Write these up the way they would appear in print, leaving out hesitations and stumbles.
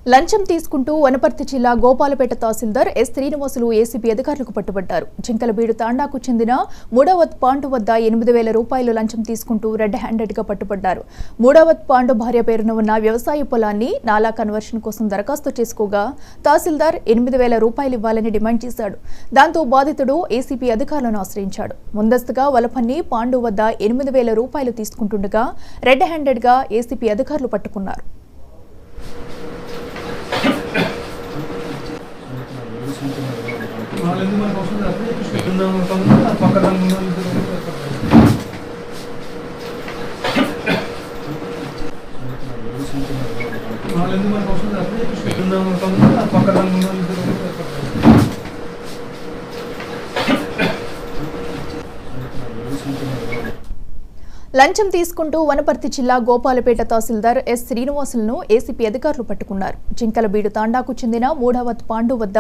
లంచం తీసుకుంటూ వనపర్తి జిల్లా గోపాలపేట తహసీల్దార్ ఎస్ శ్రీనివాసులు ఏసీపీ అధికారులకు పట్టుబట్టారు. జింకలబీడు తాండాకు చెందిన 3వ పాండు వద్ద 8,000 రూపాయలు లంచం తీసుకుంటూ రెడ్ హ్యాండెడ్ గా పట్టుబడ్డారు. 3వ పాండు భార్య పేరున ఉన్న వ్యవసాయ పొలాన్ని నాలా కన్వర్షన్ కోసం దరఖాస్తు చేసుకోగా తహసీల్దార్ 8,000 రూపాయలు ఇవ్వాలని డిమాండ్ చేశాడు. దాంతో బాధితుడు ఏసీపీ అధికారులను ఆశ్రయించాడు. ముందస్తుగా వలపన్ని పాండు వద్ద 8,000 రూపాయలు తీసుకుంటుండగా రెడ్ హ్యాండెడ్ గా ఏసీపీ అధికారులు పట్టుకున్నారు. లంచం తీసుకుంటూ వనపర్తి జిల్లా గోపాలపేట తహసీల్దార్ ఎస్ శ్రీనివాసులను ఏసీపీ అధికారులు పట్టుకున్నారు. జింకలబీడు తాండాకు చెందిన 3వ పాండు వద్ద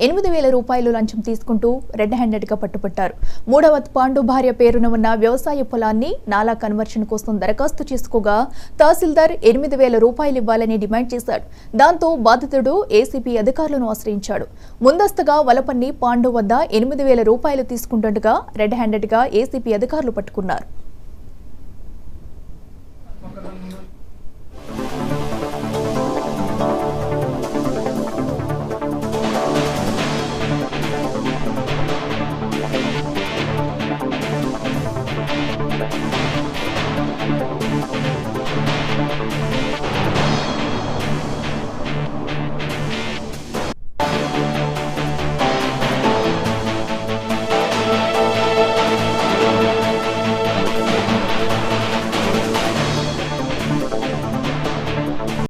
8,000 రూపాయలు లంచం తీసుకుంటూ రెడ్ హ్యాండెడ్ గా పట్టుబట్టారు. 3వ పాండు భార్య పేరున ఉన్న వ్యవసాయ పొలాన్ని నాలా కన్వర్షన్ కోసం దరఖాస్తు చేసుకోగా తహసీల్దార్ 8,000 రూపాయలు ఇవ్వాలని డిమాండ్ చేశాడు. దాంతో బాధితుడు ఏసీపీ అధికారులను ఆశ్రయించాడు. ముందస్తుగా వలపన్ని పాండు వద్ద 8,000 రూపాయలు తీసుకుంటుండగా రెడ్ హ్యాండెడ్ గా ఏసీపీ అధికారులు పట్టుకున్నారు.